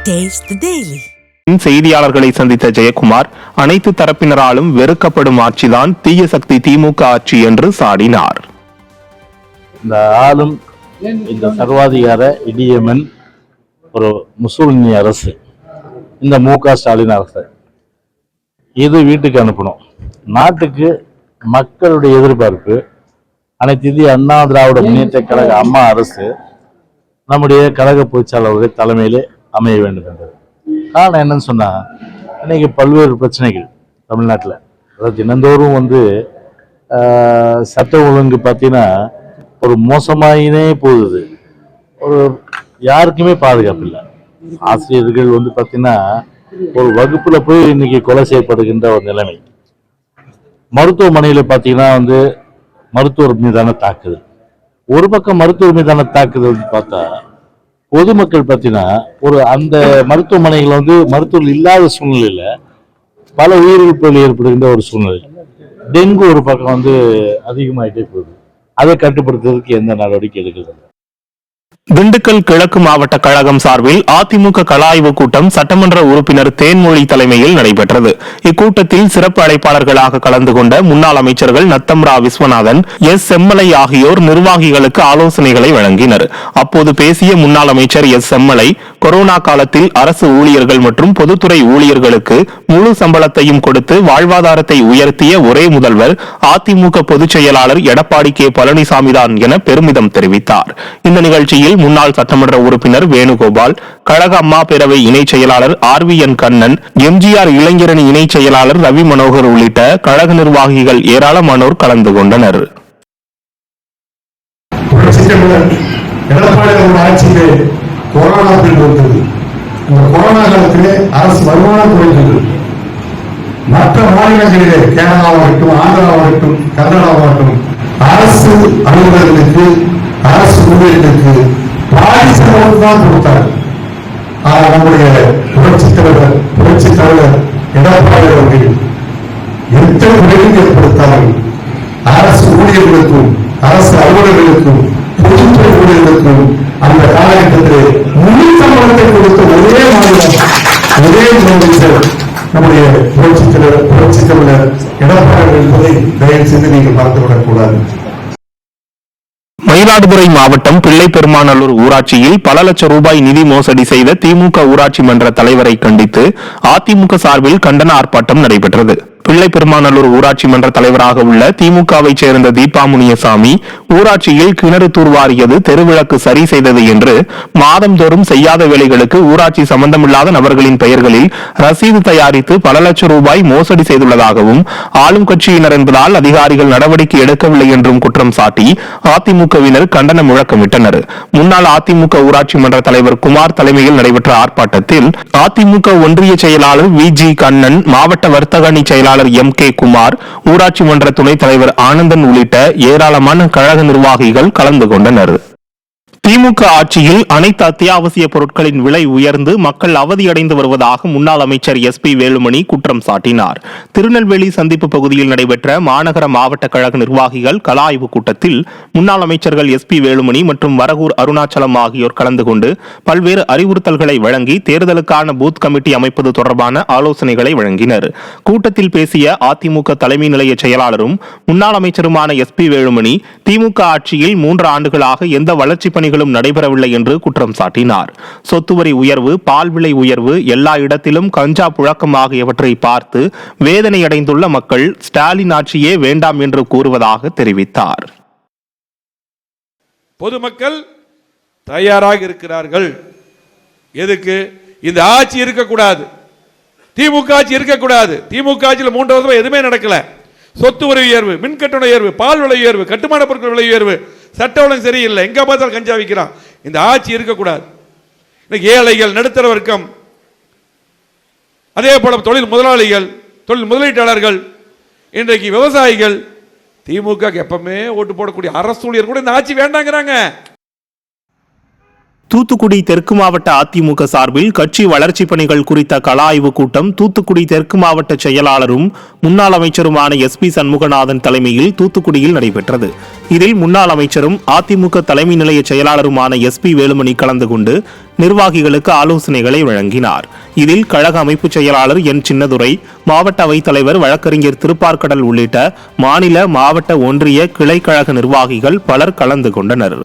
Taste the Daily. செய்தியாளர்களை சந்தித்த ஜெயக்குமார் அனைத்து தரப்பினராலும் வெறுக்கப்படும் ஆட்சிதான் தீய சக்தி திமுக ஆட்சி என்று சாடினார். இந்த ஆளும் இந்த சர்வாதிகார இடியமன் ஒரு முசோலினி அரசு, இந்த மு.க. ஸ்டாலின் அரசு இது வீட்டுக்கு அனுப்பணும். நாட்டுக்கு மக்களுடைய எதிர்பார்ப்பு அனைத்து இந்திய அண்ணா திராவிட முன்னேற்ற கழக அம்மா அரசு நம்முடைய கழக பொதுச்செயலாளருடைய தலைமையிலே அமைய வேண்டும் என்றது. காரணம் என்னன்னு சொன்னா, இன்னைக்கு பல்வேறு பிரச்சனைகள் தமிழ்நாட்டில், அதாவது தினந்தோறும் சட்ட ஒழுங்கு பார்த்தீங்கன்னா ஒரு மோசமாயினே போகுது. ஒரு யாருக்குமே பாதுகாப்பு இல்லை. ஆசிரியர்கள் பார்த்தீங்கன்னா ஒரு வகுப்புல போய் இன்னைக்கு கொலை செய்யப்படுகின்ற ஒரு நிலைமை. மருத்துவமனையில் பார்த்தீங்கன்னா மருத்துவர் மீதான தாக்குதல். ஒரு பக்கம் மருத்துவர் மீதான தாக்குதல் பார்த்தா, பொதுமக்கள் பார்த்தீங்கன்னா அந்த மருத்துவமனைகள் மருத்துவர்கள் இல்லாத சூழ்நிலையில பல உயிரிழப்புகள் ஏற்படுகின்ற ஒரு சூழ்நிலை. டெங்கு ஒரு பக்கம் அதிகமாயிட்டே போகுது. அதை கட்டுப்படுத்துவதற்கு எந்த நடவடிக்கை எடுக்கிறது? திண்டுக்கல் கிழக்கு மாவட்ட கழகம் சார்பில் அதிமுக கள ஆய்வு கூட்டம் சட்டமன்ற உறுப்பினர் தேன்மொழி தலைமையில் நடைபெற்றது. இக்கூட்டத்தில் சிறப்பு அழைப்பாளர்களாக கலந்து கொண்ட முன்னாள் அமைச்சர்கள் நத்தம்ரா விஸ்வநாதன், எஸ் செம்மலை ஆகியோர் நிர்வாகிகளுக்கு ஆலோசனைகளை வழங்கினர். அப்போது பேசிய முன்னாள் அமைச்சர் எஸ் செம்மலை, கொரோனா காலத்தில் அரசு ஊழியர்கள் மற்றும் பொதுத்துறை ஊழியர்களுக்கு முழு சம்பளத்தையும் கொடுத்து வாழ்வாதாரத்தை உயர்த்திய ஒரே முதல்வர் அதிமுக பொதுச் செயலாளர் எடப்பாடி கே. பழனிசாமி தான் என பெருமிதம் தெரிவித்தார். இந்த நிகழ்ச்சியில் முன்னாள் சட்டமன்ற உறுப்பினர் வேணுகோபால், கழக அம்மா பேரவை இணை செயலாளர் ஆர்.வி.என். கண்ணன், எம்ஜிஆர் இளைஞரணி இணை செயலாளர் ரவி மனோகர் உள்ளிட்ட கழக நிர்வாகிகள் ஏராளமானோர் கலந்து கொண்டனர். கொரோனா வந்தது. இந்த கொரோனா காலத்திலே அரசு வருமானம் குறைந்தது. மற்ற மாநிலங்களிலே கேரளாவாகட்டும், ஆந்திராவாகட்டும், கர்நாடகாவாகட்டும் அரசு அலுவலர்களுக்கு, அரசு ஊழியர்களுக்கு பாதி சம்பளம் தான் கொடுத்தார். நம்முடைய புரட்சித் தலைவர் எடப்பாடி அவர்கள் எத்தனை விரைவில் ஏற்படுத்தார்கள். அரசு ஊழியர்களுக்கும், அரசு அலுவலர்களுக்கும், பொதுத்துறை ஊழியர்களுக்கும் அந்த காலகட்டத்திலே முழு சம்பளத்தை கொடுத்த ஒரே மாநிலம், ஒரே முதலமைச்சர் நம்முடைய புரட்சித் தலைவர் எடப்பாடி என்பதை தயவு செய்து நீங்கள் மறந்துவிடக் கூடாது. மயிலாடுதுறை மாவட்டம் பிள்ளைபெருமாநல்லூர் ஊராட்சியில் பல லட்சம் ரூபாய் நிதி மோசடி செய்த திமுக ஊராட்சி மன்ற தலைவரை கண்டித்து அதிமுக சார்பில் கண்டன ஆர்ப்பாட்டம் நடைபெற்றது. பிள்ளைபெருமாநல்லூர் ஊராட்சி மன்ற தலைவராக உள்ள திமுகவை சேர்ந்த தீபா முனியசாமி, ஊராட்சியில் கிணறு தூர்வாரியது, தெருவிளக்கு சரி செய்தது என்று மாதந்தோறும் செய்யாத வேலைகளுக்கு ஊராட்சி சம்பந்தமில்லாத நபர்களின் பெயர்களில் ரசீது தயாரித்து பல லட்சம் ரூபாய் மோசடி செய்துள்ளதாகவும், ஆளும் கட்சியினர் என்பதால் அதிகாரிகள் நடவடிக்கை எடுக்கவில்லை என்றும் குற்றம் சாட்டி அதிமுகவினர் கண்டன முழக்கமிட்டனர். முன்னாள் அதிமுக ஊராட்சி மன்ற தலைவர் குமார் தலைமையில் நடைபெற்ற ஆர்ப்பாட்டத்தில் அதிமுக ஒன்றிய செயலாளர் வி.ஜி. கண்ணன், மாவட்ட வர்த்தக அணி செயலாளர் எம்.கே. குமார், ஊராட்சி மன்ற துணைத் தலைவர் ஆனந்தன் உள்ளிட்ட ஏராளமான கழக நிர்வாகிகள் கலந்து கொண்டனர். திமுக ஆட்சியில் அனைத்து அத்தியாவசிய பொருட்களின் விலை உயர்ந்து மக்கள் அவதியடைந்து வருவதாக முன்னாள் அமைச்சர் எஸ்.பி. வேலுமணி குற்றம் சாட்டினார். திருநெல்வேலி சந்திப்பு பகுதியில் நடைபெற்ற மாநகர மாவட்ட கழக நிர்வாகிகள் கள ஆய்வு கூட்டத்தில் முன்னாள் அமைச்சர்கள் எஸ்.பி. வேலுமணி மற்றும் வரகூர் அருணாச்சலம் ஆகியோர் கலந்து கொண்டு பல்வேறு அறிவுறுத்தல்களை வழங்கி தேர்தலுக்கான பூத் கமிட்டி அமைப்பது தொடர்பான ஆலோசனைகளை வழங்கினர். கூட்டத்தில் பேசிய அதிமுக தலைமை நிலைய செயலாளரும் முன்னாள் அமைச்சருமான எஸ்.பி. வேலுமணி, திமுக ஆட்சியில் 3 ஆண்டுகளாக எந்த வளர்ச்சி பணிகள் நடைபெறவில்லை என்று குற்றம் சாட்டினார். சொத்து வரி உயர்வு, பால் விலை உயர்வு, எல்லா இடத்திலும் கஞ்சா புழக்கம் ஆகியவற்றை பார்த்து வேதனையடைந்துள்ள மக்கள் ஸ்டாலின் ஆட்சியே வேண்டாம் என்று கூறுவதாக தெரிவித்தார். பொதுமக்கள் தயாராக இருக்கிறார்கள். எதுக்கு? இந்த ஆட்சி இருக்கக்கூடாது, திமுக ஆட்சி இருக்கக்கூடாது. திமுக ஆட்சியில் 3 வருஷம் எதுவுமே நடக்கல. சொத்து வரி உயர்வு, மின்கட்டண உயர்வு, பால் விலை உயர்வு, கட்டுமான பொருட்கள் விலை உயர்வு, சட்ட ஒழுங்கு சரியில்லை, எங்க பார்த்தாலும் கஞ்சா விற்கிறான். இந்த ஆட்சி இருக்கக்கூடாது. இன்னைக்கு ஏழைகள், நடுத்தர வர்க்கம், அதே போல தொழில் முதலாளிகள், தொழில் முதலீட்டாளர்கள், இன்றைக்கு விவசாயிகள், திமுக எப்பவுமே ஓட்டு போடக்கூடிய அரசு ஊழியர் கூட இந்த ஆட்சி வேண்டாங்கிறாங்க. தூத்துக்குடி தெற்கு மாவட்ட அதிமுக சார்பில் கட்சி வளர்ச்சிப் பணிகள் குறித்த கள ஆய்வுக் கூட்டம் தூத்துக்குடி தெற்கு மாவட்ட செயலாளரும் முன்னாள் அமைச்சருமான SP சண்முகநாதன் தலைமையில் தூத்துக்குடியில் நடைபெற்றது. இதில் முன்னாள் அமைச்சரும் அதிமுக தலைமை நிலைய செயலாளருமான SP வேலுமணி கலந்து கொண்டு நிர்வாகிகளுக்கு ஆலோசனைகளை வழங்கினார். இதில் கழக அமைப்பு செயலாளர் N சின்னதுரை, மாவட்ட அவைத்தலைவர் வழக்கறிஞர் திருப்பார்கடல் உள்ளிட்ட மாநில, மாவட்ட, ஒன்றிய, கிளை கழக நிர்வாகிகள் பலர் கலந்து கொண்டனர்.